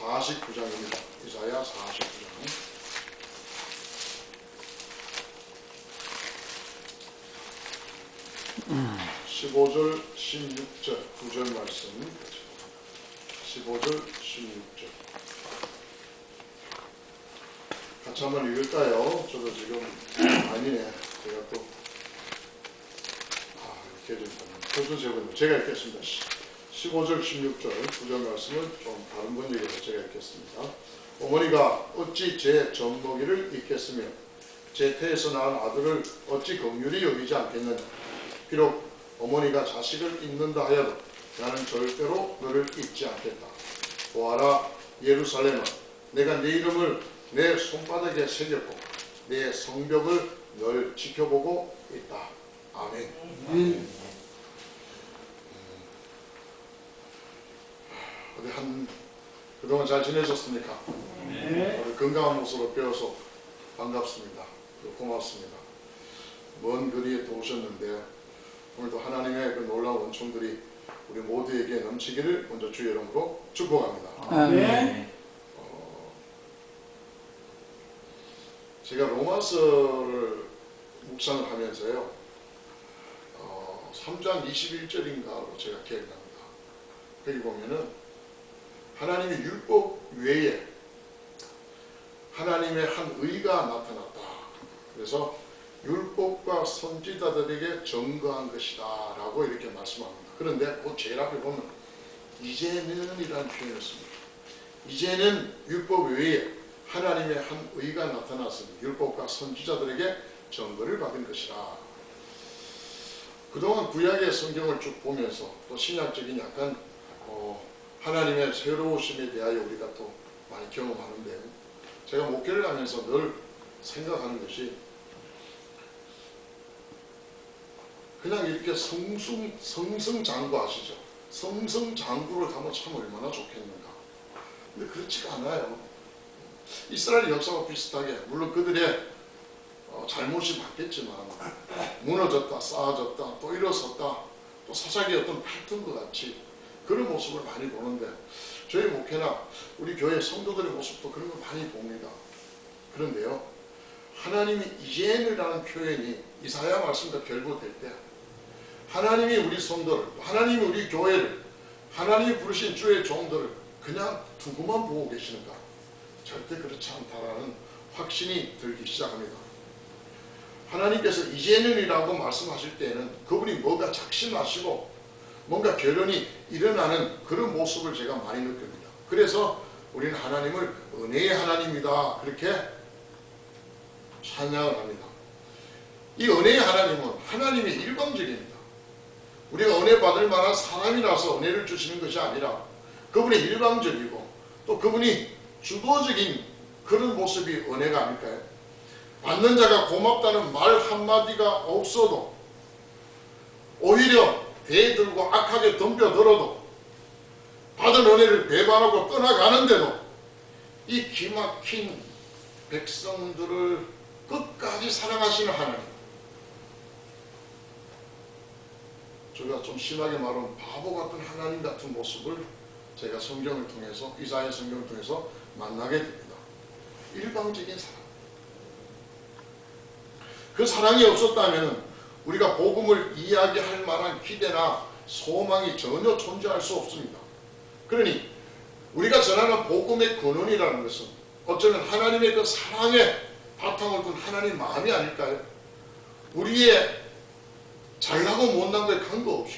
49장입니다. 이사야 49장. 15절, 16절, 9절 말씀. 15절, 16절. 같이 한번 읽을까요? 저도 지금 아니네. 제가 또 이렇게 좀 제가 읽겠습니다. 15절, 16절, 9절 말씀을 좀 다른 번역에서 제가 읽겠습니다. 어머니가 어찌 제 젖먹이를 잊겠으며 제 태에서 낳은 아들을 어찌 긍휼히 여기지 않겠느냐. 비록 어머니가 자식을 잊는다 하여도 나는 절대로 너를 잊지 않겠다. 보아라 예루살렘아, 내가 네 이름을 내 손바닥에 새겼고 내 성벽을 널 지켜보고 있다. 아멘. 그동안 잘 지내셨습니까? 네. 건강한 모습으로 배워서 반갑습니다. 고맙습니다. 먼 거리에 또 오셨는데 오늘도 하나님의 그 놀라운 은총들이 우리 모두에게 넘치기를 먼저 주의 이름으로 축복합니다. 네. 제가 로마서를 묵상을 하면서요, 3장 21절인가로 제가 기억납니다. 거기 보면은 하나님의 율법 외에 하나님의 한 의가 나타났다. 그래서 율법과 선지자들에게 증거한 것이다 라고 이렇게 말씀합니다. 그런데 그 제일 앞에 보면 이제는 이라는 표현을 씁니다. 이제는 율법 외에 하나님의 한 의가 나타났으니 율법과 선지자들에게 증거를 받은 것이라. 그동안 구약의 성경을 쭉 보면서 또 신약적인 약간 하나님의 새로우심에 대하여 우리가 또 많이 경험하는데, 제가 목회를 하면서 늘 생각하는 것이 그냥 이렇게 성승장구 아시죠? 성승장구를 가면 참 얼마나 좋겠는가. 근데 그렇지가 않아요. 이스라엘 역사와 비슷하게 물론 그들의 잘못이 많겠지만 무너졌다, 쌓아졌다, 또 일어섰다, 또 사사기 어떤 패턴과 같이 그런 모습을 많이 보는데, 저희 목회나 우리 교회 성도들의 모습도 그런 걸 많이 봅니다. 그런데요, 하나님이 이제는이라는 표현이 이사야 말씀과 결부될 때 하나님이 우리 성도를, 하나님이 우리 교회를, 하나님이 부르신 주의 종들을 그냥 두고만 보고 계시는가? 절대 그렇지 않다라는 확신이 들기 시작합니다. 하나님께서 이제는이라고 말씀하실 때는 그분이 뭐가 작심하시고 뭔가 결연이 일어나는 그런 모습을 제가 많이 느낍니다. 그래서 우리는 하나님을 은혜의 하나님이다 그렇게 찬양을 합니다. 이 은혜의 하나님은 하나님의 일방적입니다. 우리가 은혜 받을 만한 사람이라서 은혜를 주시는 것이 아니라 그분의 일방적이고 또 그분이 주도적인 그런 모습이 은혜가 아닐까요? 받는 자가 고맙다는 말 한마디가 없어도 오히려 대들고 악하게 덤벼들어도 받은 은혜를 배반하고 떠나가는데도 이 기막힌 백성들을 끝까지 사랑하시는 하나님, 저희가 좀 심하게 말하면 바보 같은 하나님 같은 모습을 제가 성경을 통해서, 이사야 성경을 통해서 만나게 됩니다. 일방적인 사랑. 그 사랑이 없었다면 우리가 복음을 이야기할 만한 기대나 소망이 전혀 존재할 수 없습니다. 그러니 우리가 전하는 복음의 근원이라는 것은 어쩌면 하나님의 그 사랑의 바탕을 둔 하나님 마음이 아닐까요? 우리의 잘나고 못난 거에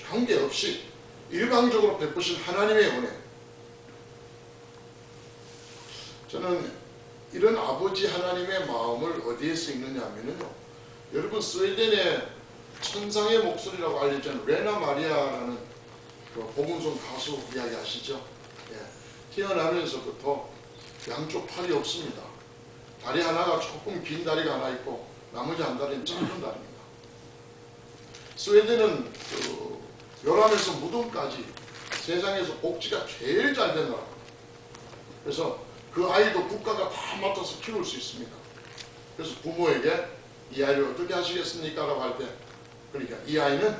관계없이 일방적으로 베푸신 하나님의 은혜. 저는 이런 아버지 하나님의 마음을 어디에서 읽느냐 하면요, 여러분 스웨덴의 천상의 목소리라고 알려진 레나 마리아라는 그 복음송 가수 이야기 아시죠? 예. 태어나면서부터 양쪽 팔이 없습니다. 다리 하나가 조금 긴 다리가 하나 있고 나머지 한 다리는 짧은 다리입니다. 스웨덴은 혈압에서 무덤까지 세상에서 복지가 제일 잘 된 나라입니다. 그래서 그 아이도 국가가 다 맡아서 키울 수 있습니다. 그래서 부모에게 이 아이를 어떻게 하시겠습니까? 라고 할 때, 그러니까 이 아이는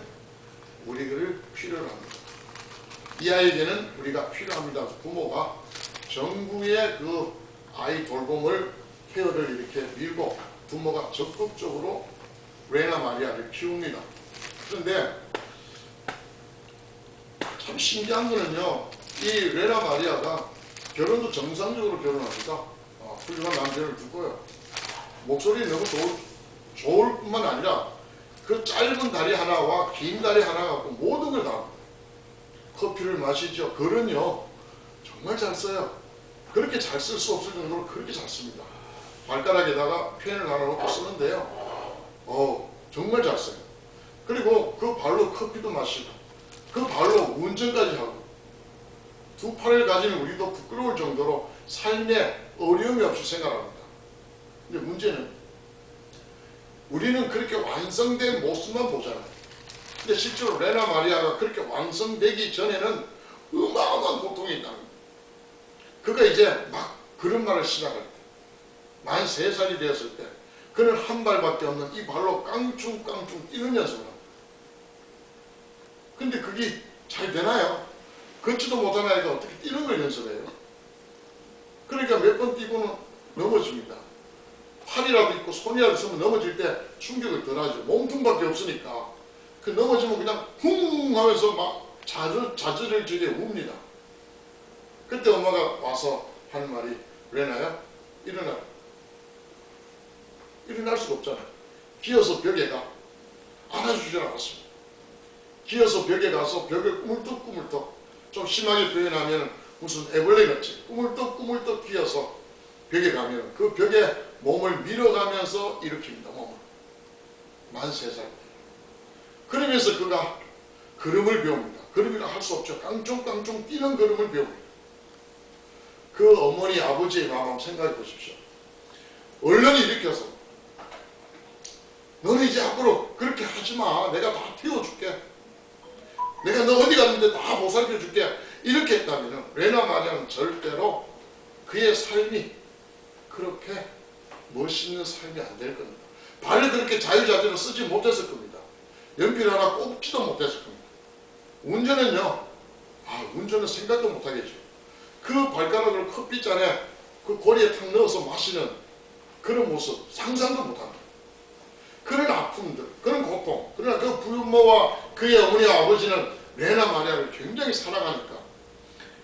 우리를 필요로 합니다. 이 아이에게는 우리가 필요합니다. 부모가 정부의 그 아이 돌봄을 케어를 이렇게 밀고 부모가 적극적으로 레나 마리아를 키웁니다. 그런데 참 신기한 거는요, 이 레나 마리아가 결혼도 정상적으로 결혼합니다. 훌륭한 남편을 두고요. 목소리 너무 좋을 뿐만 아니라 그 짧은 다리 하나와 긴 다리 하나 갖고 모든 걸 다 합니다. 커피를 마시죠. 글은요 정말 잘 써요. 그렇게 잘 쓸 수 없을 정도로 그렇게 잘 씁니다. 발가락에다가 펜을 하나 놓고 쓰는데요, 정말 잘 써요. 그리고 그 발로 커피도 마시고 그 발로 운전까지 하고 두 팔을 가진 우리도 부끄러울 정도로 삶에 어려움이 없이 생활합니다. 근데 문제는 우리는 그렇게 완성된 모습만 보잖아요. 근데 실제로 레나 마리아가 그렇게 완성되기 전에는 어마어마한 고통이 있다는 거예요. 그가 이제 막 걸음마를 시작할 때, 만 3살이 되었을 때 그는 한 발밖에 없는 이 발로 깡충깡충 뛰는 연습을 합니다. 근데 그게 잘 되나요? 걷지도 못한 아이가 어떻게 뛰는 걸 연습해요? 그러니까 몇 번 뛰고는 넘어집니다. 팔이라도 있고 손이라도 있으면 넘어질 때 충격을 덜하죠. 몸통밖에 없으니까. 그 넘어지면 그냥 쿵 하면서 막 자질을 저게 웁니다. 그때 엄마가 와서 하는 말이, 레나야 일어나. 일어날 수가 없잖아요. 기어서 벽에 가. 안아주지 않았습니다. 기어서 벽에 가서 벽을 꾸물떡꾸물떡, 좀 심하게 표현하면 무슨 애벌레같이 꾸물떡꾸물떡 기어서 벽에 가면 그 벽에 몸을 밀어가면서 일으킵니다. 몸을. 만 3살. 그러면서 그가 걸음을 배웁니다. 걸음이라 할 수 없죠. 깡총깡총 뛰는 걸음을 배웁니다. 그 어머니 아버지의 마음 한번 생각해 보십시오. 얼른 일으켜서 너는 이제 앞으로 그렇게 하지마. 내가 다 태워줄게. 내가 너 어디 갔는데 다 보살펴줄게. 이렇게 했다면 레나 마리아는 절대로 그의 삶이 그렇게 멋있는 삶이 안 될 겁니다. 발을 그렇게 자유자재로 쓰지 못했을 겁니다. 연필 하나 꼽지도 못했을 겁니다. 운전은요, 운전은 생각도 못하겠죠. 그 발가락을 커피잔에 그 고리에 탁 넣어서 마시는 그런 모습 상상도 못합니다. 그런 아픔들, 그런 고통, 그러나 그 부모와 그의 어머니와 아버지는 레나 마리아를 굉장히 사랑하니까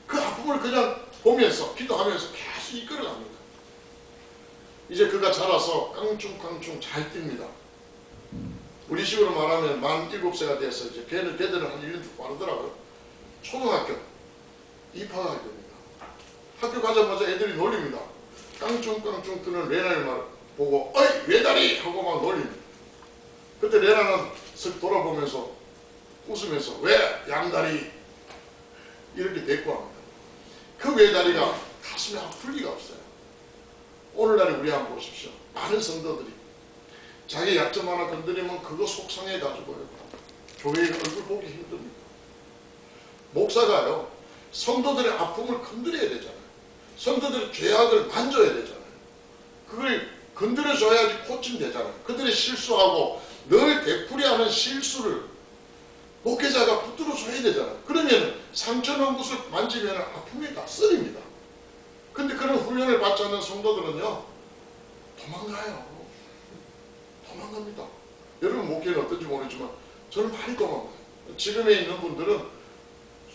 그 아픔을 그냥 보면서 기도하면서 계속 이끌어갑니다. 이제 그가 자라서 깡충깡충 잘 뜁니다. 우리 식으로 말하면 만 7세가 돼서 이제 걔들은 한 1년 더 빠르더라고요. 초등학교 입학하게 됩니다. 학교 가자마자 애들이 놀립니다. 깡충깡충 뛰는 레나를 보고 어이 외다리 하고 막 놀립니다. 그때 레나는 슥 돌아보면서 웃으면서 왜 양다리 이렇게 대꾸합니다. 그 외다리가 가슴에 아플 리가 없어요. 오늘날에 우리 한번 보십시오. 많은 성도들이 자기 약점 하나 건드리면 그거 속상해 가지고요. 교회에 얼굴 보기 힘듭니다. 목사가요, 성도들의 아픔을 건드려야 되잖아요. 성도들의 죄악을 만져야 되잖아요. 그걸 건드려줘야지 고침되잖아요. 그들이 실수하고 늘 되풀이하는 실수를 목회자가 붙들어줘야 되잖아요. 그러면 상처난 곳을 만지면 아픔이 다 쓰립니다. 근데 그런 훈련을 받지 않는 성도들은요, 도망가요. 도망갑니다. 여러분 목회는 어떤지 모르지만 저는 많이 도망가요. 지금에 있는 분들은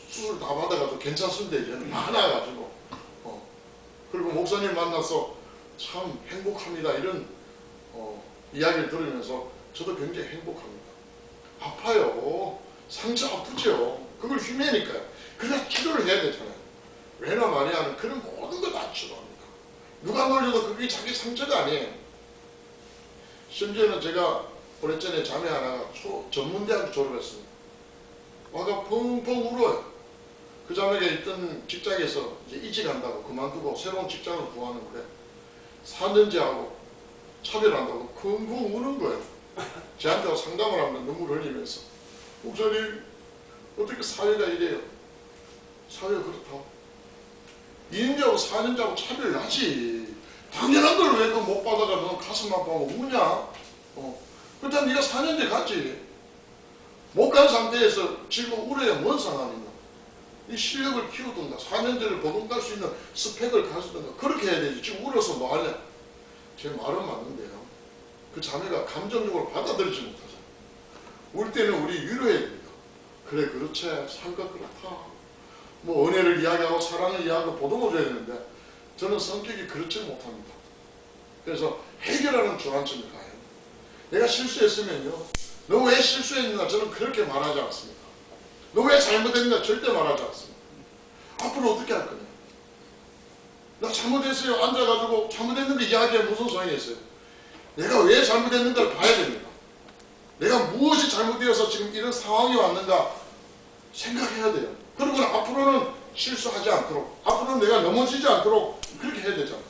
수술 다 받아가지고 괜찮습니다. 이제 많아가지고 그리고 목사님 만나서 참 행복합니다. 이런 이야기를 들으면서 저도 굉장히 행복합니다. 아파요. 상처 아프죠. 그걸 휘매니까요. 그래서 치료를 해야 되잖아요. 레나 마리아는 그런 모든 걸 다 치료합니다. 누가 놀려도 그게 자기 상처가 아니에요. 심지어는 제가 오래전에 자매 하나가 전문대학교 졸업했습니다. 와가 펑펑 울어요. 그 자매가 있던 직장에서 이제 이직한다고 그만두고 새로운 직장을 구하는데 4년제하고 차별한다고 쿵쿵 우는 거예요. 저한테 상담을 하면 눈물 흘리면서 목사님 어떻게 사회가 이래요? 사회가 그렇다. 2년제하고 4년제하고 차별 나지. 당연한 걸 왜 그 못 받아가 너 가슴 아파하고 우냐? 그렇다면 네가 4년제 갔지. 못 간 상태에서 지금 울어야 뭔 상관이냐? 이 실력을 키우든가 4년제를 보듬갈 수 있는 스펙을 가지든가 그렇게 해야 되지. 지금 울어서 뭐 하냐. 제 말은 맞는데요. 그 자매가 감정적으로 받아들이지 못하잖아. 울 때는 우리 위로해야 됩니다. 그래 그렇지 삶과 그렇다. 뭐 은혜를 이야기하고 사랑을 이야기하고 보듬어줘야 되는데 저는 성격이 그렇지 못합니다. 그래서 해결하는 주안점에 가요. 내가 실수했으면요. 너 왜 실수했느냐 저는 그렇게 말하지 않습니다. 너 왜 잘못했느냐 절대 말하지 않습니다. 앞으로 어떻게 할 거냐. 나 잘못했어요. 앉아가지고 잘못했는데 이야기에 무슨 소용이 있어요. 내가 왜 잘못했는가를 봐야 됩니다. 내가 무엇이 잘못되어서 지금 이런 상황이 왔는가 생각해야 돼요. 그리고 앞으로는 실수하지 않도록 앞으로는 내가 넘어지지 않도록 그렇게 해야 되잖아요.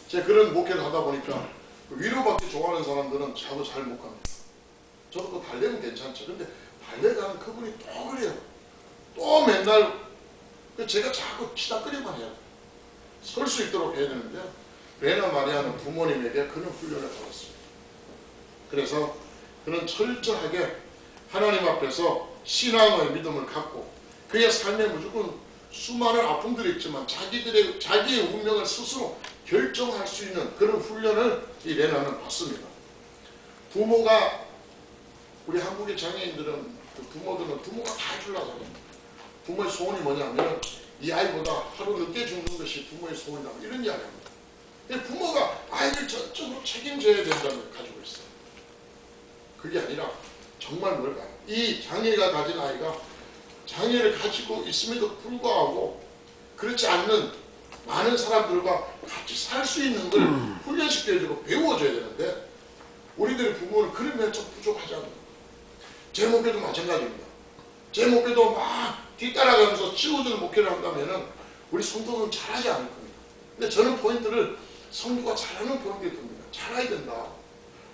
제가 그런 목회를 하다 보니까 위로받기 좋아하는 사람들은 저도 잘 못 갑니다. 저도 그 달래면 괜찮죠. 근데 달래 가는 그분이 또 그래요. 또 맨날 제가 자꾸 치닥거리만 해요. 설 수 있도록 해야 되는데 레나 마리아는 부모님에게 그런 훈련을 받았습니다. 그래서 그는 철저하게 하나님 앞에서 신앙의 믿음을 갖고 그의 삶에 무조건 수많은 아픔들이 있지만 자기의 운명을 스스로 결정할 수 있는 그런 훈련을 이 레나는 받습니다. 부모가 우리 한국의 장애인들은 부모들은 부모가 다 해주려고 합니다. 부모의 소원이 뭐냐면 이 아이보다 하루 늦게 죽는 것이 부모의 소원이다 이런 이야기합니다. 부모가 아이를 전적으로 책임져야 된다는 걸 가지고 있어요. 그게 아니라 정말 뭘까요? 이 장애가 가진 아이가 장애를 가지고 있음에도 불구하고 그렇지 않는 많은 사람들과 같이 살 수 있는 걸 훈련시켜주고 배워줘야 되는데 우리들의 부모는 그런 면이 좀 부족하지 않나요? 제 목회도 마찬가지입니다. 제 목회도 막 뒤따라가면서 치워주는 목회를 한다면 우리 성도는 잘하지 않을 겁니다. 근데 저는 포인트를 성도가 잘하는 포인트에 둡니다. 잘해야 된다.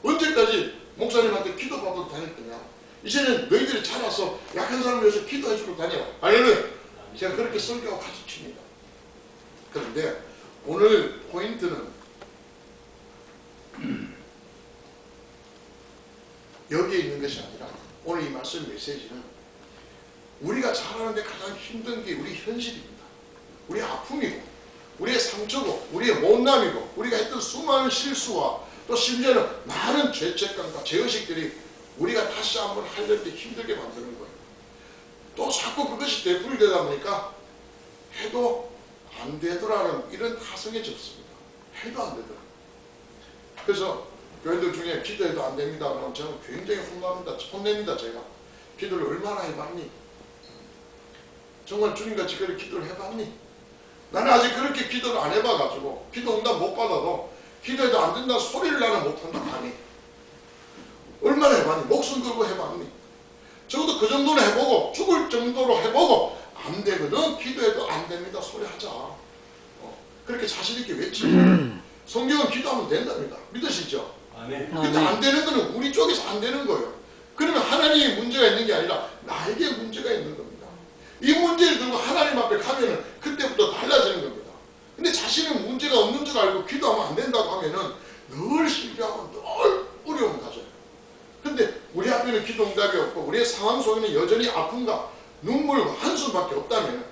언제까지 목사님한테 기도받고 다닐 거냐. 이제는 너희들이 자라서 약한 사람을 위해서 기도해주고 다녀라. 아니면 제가 그렇게 설교하고 가르칩니다. 그런데 오늘 포인트는 여기에 있는 것이 아니라 오늘 이 말씀 메시지는 우리가 자라는데 가장 힘든 게 우리 현실입니다. 우리 아픔이고 우리의 상처고 우리의 못남이고 우리가 했던 수많은 실수와 또 심지어는 많은 죄책감과 죄의식들이 우리가 다시 한번 하려는 데 힘들게 만드는 거예요. 또 자꾸 그것이 되풀이되다 보니까 해도 안 되더라는 이런 타성에 접습니다. 해도 안 되더라. 그래서 교인들 중에 기도해도 안 됩니다. 그럼 저는 굉장히 혼냅니다. 제가 기도를 얼마나 해봤니? 정말 주님같이 그렇게 기도를 해봤니? 나는 아직 그렇게 기도를 안 해봐가지고 기도 응답 못 받아도 기도해도 안 된다 소리를 나는 못한다 하니 얼마나 해봤니? 목숨 걸고 해봤니? 적어도 그 정도는 해보고 죽을 정도로 해보고 안 되거든 기도해도 안 됩니다 소리 하자. 그렇게 자신있게 외치죠. 성경은 기도하면 된답니다. 믿으시죠? 아멘. 근데 안 되는 거는 우리 쪽에서 안 되는 거예요. 그러면 하나님이 문제가 있는 게 아니라 나에게 문제가 있는 겁니다. 이 문제를 들고 하나님 앞에 가면은 그때부터 달라지는 겁니다. 근데 자신은 문제가 없는 줄 알고 기도하면 안 된다고 하면은 늘 실패하고 늘 어려움을 가져요. 근데 우리 앞에는 기도 응답이 없고 우리의 상황 속에는 여전히 아픔과 눈물과 한숨밖에 없다면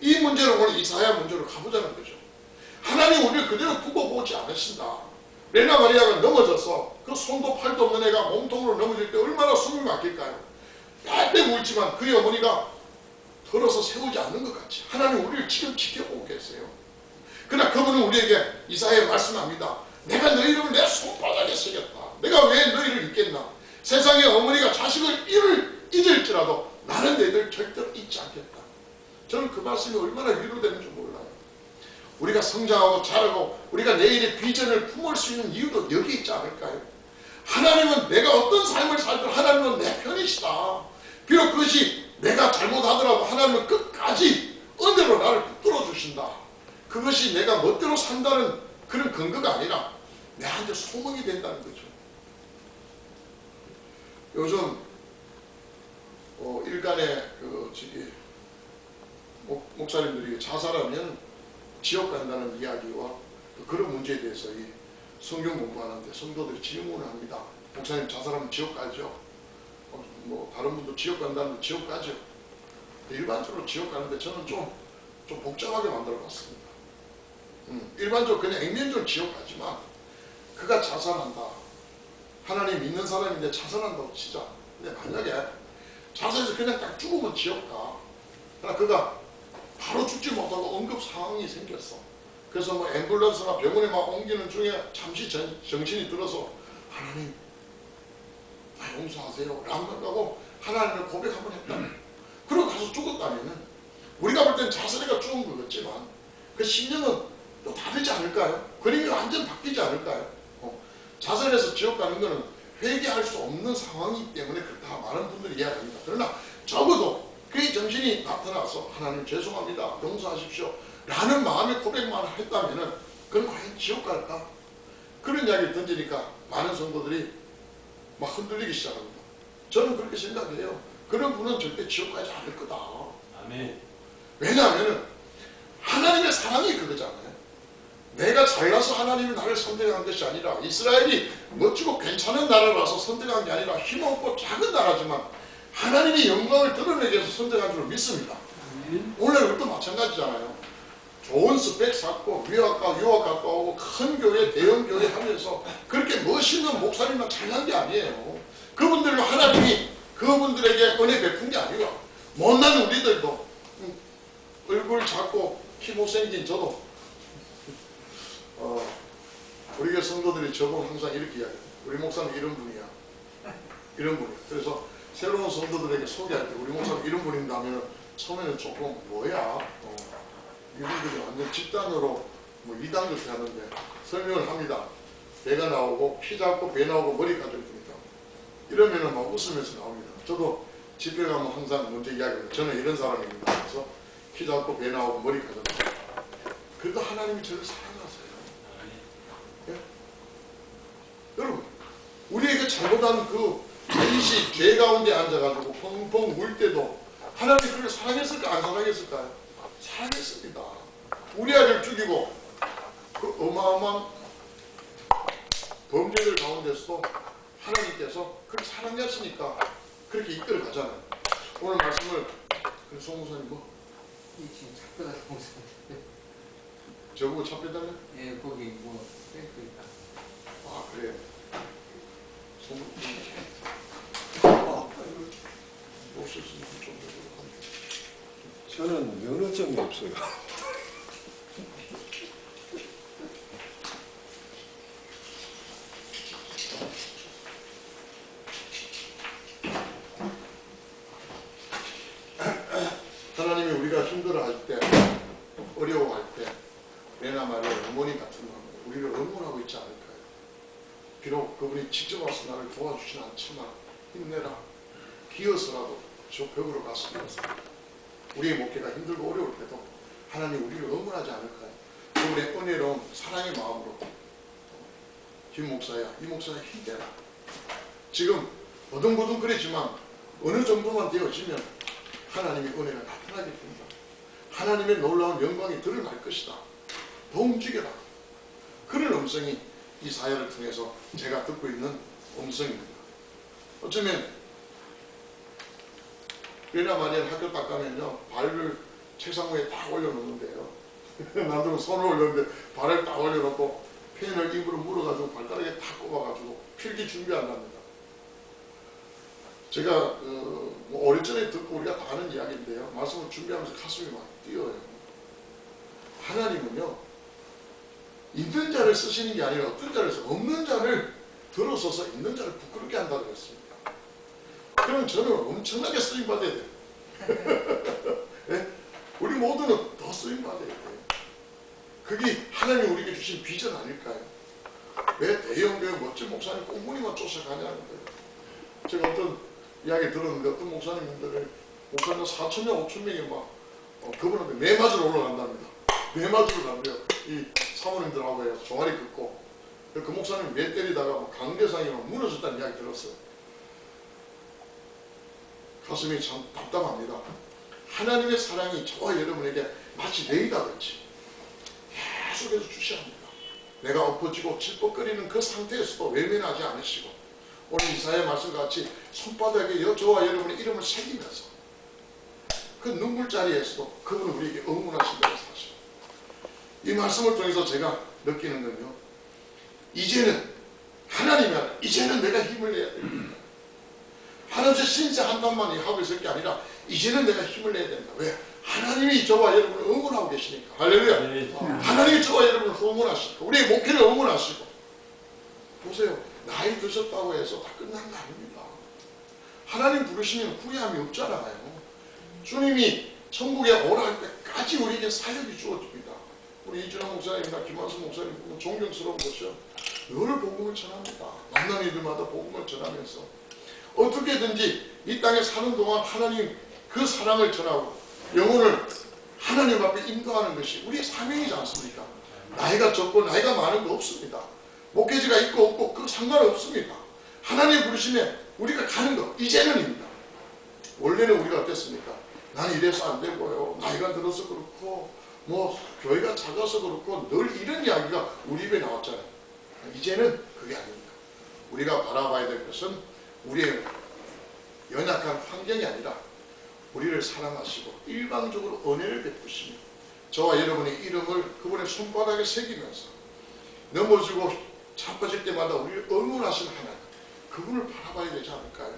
이 문제로 오늘 이사야 문제로 가보자는 거죠. 하나님 우리를 그대로 두고 보지 않으신다. 레나 마리아가 넘어져서 그 손도 팔도 없는 애가 몸통으로 넘어질 때 얼마나 숨이 막힐까요? 빨리 울지만 그의 어머니가 들어서 세우지 않는 것 같이 하나님 우리를 지금 지켜보고 계세요. 그러나 그분은 우리에게 이사야에 말씀합니다. 내가 너희를 내 손바닥에 새겼다. 내가 왜 너희를 잊겠나? 세상의 어머니가 자식을 잊을지라도 나는 너희들 절대로 잊지 않겠다. 저는 그 말씀이 얼마나 위로되는지 몰라요. 우리가 성장하고 자라고 우리가 내일의 비전을 품을 수 있는 이유도 여기 있지 않을까요? 하나님은 내가 어떤 삶을 살든 하나님은 내 편이시다. 비록 그것이 내가 잘못하더라도 하나님은 끝까지 은혜로 나를 붙들어 주신다. 그것이 내가 멋대로 산다는 그런 근거가 아니라 내한테 소망이 된다는 거죠. 요즘 일간의 목사님들이 자살하면 지옥 간다는 이야기와 그런 문제에 대해서 이 성경 공부하는데 성도들이 질문을 합니다. 목사님 자살하면 지옥 가죠? 다른 분도 지옥 간다는데 지옥 가죠? 일반적으로 지옥 가는데 저는 좀 복잡하게 만들어 봤습니다. 일반적으로 그냥 액면적으로 지옥 가지만 그가 자살한다. 하나님 믿는 사람인데 자살한다고 치자. 근데 만약에 자살해서 그냥 딱 죽으면 지옥 가. 그러나 그가 바로 죽지 못하고 응급 상황이 생겼어. 그래서 뭐 앰뷸런스나 병원에 막 옮기는 중에 잠시 정신이 들어서 하나님 나 용서하세요 라고 하고 하나님을 고백 한번 했다. 그러고 가서 죽었다면 우리가 볼 땐 자살해가 죽은 것 같지만 그 심령은 또 다르지 않을까요? 그림이 완전 바뀌지 않을까요? 자살해서 지옥 가는 것은 회개할 수 없는 상황이기 때문에 그렇다 많은 분들이 이야기합니다. 그러나 적어도 그의 정신이 나타나서 하나님 죄송합니다 용서하십시오 라는 마음의 고백만 했다면 그건 과연 지옥 갈까? 그런 이야기를 던지니까 많은 성도들이 막 흔들리기 시작합니다. 저는 그렇게 생각해요. 그런 분은 절대 지옥 가지 않을 거다. 아멘. 왜냐하면 하나님의 사랑이 그거잖아요. 내가 잘나서 하나님이 나를 선택한 것이 아니라 이스라엘이 멋지고 괜찮은 나라라서 선택한 게 아니라 힘없고 작은 나라지만 하나님의 영광을 드러내기 위해서 선택한 줄 믿습니다. 오늘 우리도 마찬가지잖아요. 좋은 스펙 쌓고 유학 갔다 오고 큰 교회 대형 교회 하면서 그렇게 멋있는 목사님만 잘난 게 아니에요. 그분들로 하나님이 그분들에게 은혜 베푼 게 아니고 못난 우리들도 얼굴 작고 키 못생긴 저도 우리 교회 성도들이 저보고 항상 이렇게 이야기해요. 우리 목사님 이런 분이야. 이런 분이야. 그래서 새로운 성도들에게 소개할 때 우리 목사님 이런 분인가 하면 처음에는 조금 뭐야 이분들이 완전 집단으로 뭐 이단같이 하는데 설명을 합니다. 배가 나오고 키 작고 배 나오고 머리 가질 분이다. 이러면은 막 웃으면서 나옵니다. 저도 집회 가면 항상 먼저 이야기합니다. 저는 이런 사람입니다. 그래서 키 작고 배 나오고 머리 가진다. 그래도 하나님이 저를 사랑하세요. 예? 여러분 우리에게 잘못한 그 인식 죄 가운데 앉아가지고 펑펑 울 때도 하나님이 그를 사랑했을까 안 사랑했을까요? 사랑했습니다. 우리 아들 죽이고 그 어마어마한 범죄들 가운데서도 하나님께서 그를 사랑했으니까 그렇게 이끌어 가잖아요. 오늘 말씀을 송 목사님 뭐? 지금 차 빼다 목사님. 저보고 차 빼달래? 예, 거기 뭐 땡크 있다. 아 그래. 송 목사님. 없었으니까 좀 저는 면허증이 없어요. 하나님이 우리가 힘들어할 때, 어려워할 때, 레나 마리아 어머니 같은 마음 우리를 응원하고 있지 않을까요? 비록 그분이 직접 와서 나를 도와주진 않지만 힘내라. 기어서라도 저 벽으로 갔습니다. 우리의 목회가 힘들고 어려울 때도 하나님 우리를 응원하지 않을까요? 그분의 은혜로운 사랑의 마음으로 김 목사야, 이 목사야 힘내라. 지금 버둥버둥 그랬지만 어느 정도만 되어지면 하나님의 은혜가 나타나게 됩니다. 하나님의 놀라운 영광이 드러날 것이다. 더 움직여라. 그런 음성이 이 사회를 통해서 제가 듣고 있는 음성입니다. 어쩌면 레나 마리아 학교 딱 가면요 발을 책상 위에 딱 올려놓는데요. 나도 손을 올렸는데 발을 딱 올려놓고 펜을 입으로 물어가지고 발가락에 탁 꼽아가지고 필기 준비한답니다. 제가 뭐 오래전에 듣고 우리가 다 아는 이야기인데요. 말씀을 준비하면서 가슴이 막 뛰어요. 하나님은요 있는 자를 쓰시는 게 아니라 어떤 자를 써 없는 자를 들어서서 있는 자를 부끄럽게 한다고 했습니다. 그럼 저는 엄청나게 쓰임받아야 돼요. 네? 우리 모두는 더 쓰임받아야 돼요. 그게 하나님이 우리에게 주신 비전 아닐까요? 왜 대형교회 멋진 목사님 꽁무니만 쫓아가냐는 거예요. 제가 어떤 이야기 들었는데 어떤 목사님들을 목사님 4,000명, 5,000명이 막 그분한테 매 맞으러 올라간답니다. 매 맞으러 간대요. 이 사모님들하고 해서 종아리 긋고 그 목사님이 매 때리다가 강대상이 무너졌다는 이야기 들었어요. 가슴이 참 답답합니다. 하나님의 사랑이 저와 여러분에게 마치 레이더 같이 계속해서 주셔야 합니다. 내가 엎어지고 질퍽거리는 그 상태에서도 외면하지 않으시고 오늘 이사야의 말씀같이 손바닥에 저와 여러분의 이름을 새기면서 그 눈물 자리에서도 그분은 우리에게 응원하신 대로 사시고, 이 말씀을 통해서 제가 느끼는 건요, 이제는 하나님이 이제는 내가 힘을 내야 됩니다. 하나님의 신세 한탄만 하고 있을 게 아니라 이제는 내가 힘을 내야 된다. 왜? 하나님이 저와 여러분을 응원하고 계시니까. 할렐루야. 네. 하나님이 저와 여러분을 응원하시니까, 우리의 목회를 응원하시고. 보세요, 나이 드셨다고 해서 다 끝난 거 아닙니다. 하나님 부르시면 후회함이 없잖아요. 주님이 천국에 오라 할 때까지 우리에게 사역이 주어집니다. 우리 이준환 목사님이나 김한수 목사님 보면 존경스러운 것이요, 늘 복음을 전합니다. 만난 이들마다 복음을 전하면서 어떻게든지 이 땅에 사는 동안 하나님 그 사랑을 전하고 영혼을 하나님 앞에 인도하는 것이 우리의 사명이지 않습니까? 나이가 적고 나이가 많은 거 없습니다. 목회지가 있고 없고 그 상관없습니다. 하나님 부르시면 우리가 가는 거 이제는입니다. 원래는 우리가 어땠습니까? 난 이래서 안 되고요, 나이가 들어서 그렇고 뭐 교회가 작아서 그렇고 늘 이런 이야기가 우리 입에 나왔잖아요. 이제는 그게 아닙니다. 우리가 바라봐야 될 것은 우리의 연약한 환경이 아니라 우리를 사랑하시고 일방적으로 은혜를 베푸시며 저와 여러분의 이름을 그분의 손바닥에 새기면서 넘어지고 자빠질 때마다 우리를 응원하시는 하나님, 그분을 바라봐야 되지 않을까요?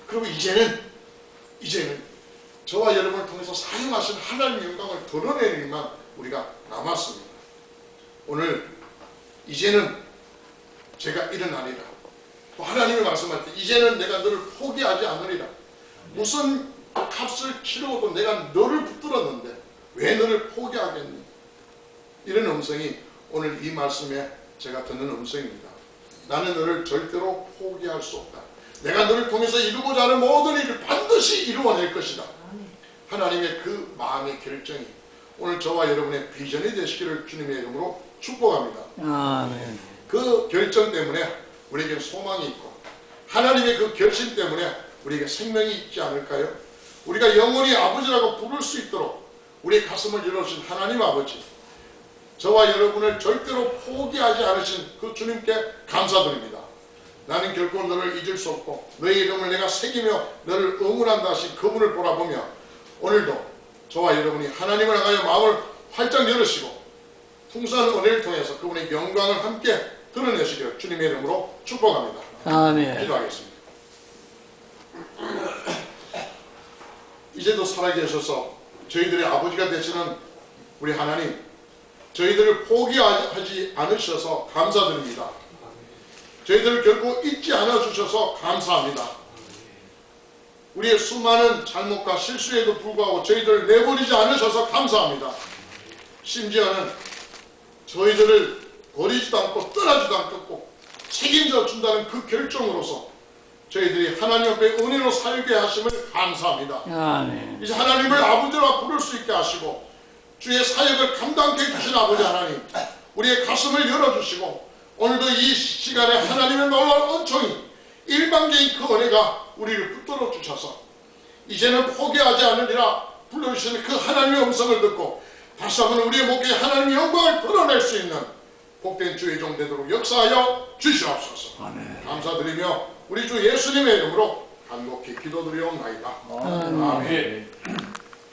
그리고 이제는 저와 여러분을 통해서 사용하신 하나님의 영광을 드러내는 일만 우리가 남았습니다. 오늘 이제는 제가 일어나리라. 또 하나님이 말씀할 때 이제는 내가 너를 포기하지 않으리라. 무슨 값을 치르고도 내가 너를 붙들었는데 왜 너를 포기하겠니? 이런 음성이 오늘 이 말씀에 제가 듣는 음성입니다. 나는 너를 절대로 포기할 수 없다. 내가 너를 통해서 이루고자 하는 모든 일을 반드시 이루어낼 것이다. 하나님의 그 마음의 결정이 오늘 저와 여러분의 비전이 되시기를 주님의 이름으로 축복합니다. 아멘. 그 결정 때문에 우리에게 소망이 있고 하나님의 그 결심 때문에 우리에게 생명이 있지 않을까요? 우리가 영원히 아버지라고 부를 수 있도록 우리의 가슴을 열어주신 하나님 아버지, 저와 여러분을 절대로 포기하지 않으신 그 주님께 감사드립니다. 나는 결코 너를 잊을 수 없고 너의 이름을 내가 새기며 너를 응원한다 하신 그분을 보라보며 오늘도 저와 여러분이 하나님을 향하여 마음을 활짝 열으시고 풍성한 은혜를 통해서 그분의 영광을 함께 드러내시기를 주님의 이름으로 축복합니다. 아멘. 기도하겠습니다. 이제도 살아계셔서 저희들의 아버지가 되시는 우리 하나님, 저희들을 포기하지 않으셔서 감사드립니다. 저희들을 결코 잊지 않아 주셔서 감사합니다. 우리의 수많은 잘못과 실수에도 불구하고 저희들을 내버리지 않으셔서 감사합니다. 심지어는 저희들을 버리지도 않고 떠나지도 않고 책임져 준다는 그 결정으로서 저희들이 하나님 앞에 은혜로 살게 하심을 감사합니다. 아멘. 이제 하나님을 아버지라 부를 수 있게 하시고 주의 사역을 감당케 해주신 아버지 하나님, 우리의 가슴을 열어주시고 오늘도 이 시간에 하나님의 놀라운 은총이 일방적인 그 은혜가 우리를 붙들어 주셔서 이제는 포기하지 않으리라 불러주시는 그 하나님의 음성을 듣고 다시 한번 우리의 목에 하나님의 영광을 드러낼 수 있는 복된 주의 종 되도록 역사하여 주시옵소서. 아멘. 감사드리며 우리 주 예수님의 이름으로 간곡히 기도드리옵나이다. 아멘. 아멘.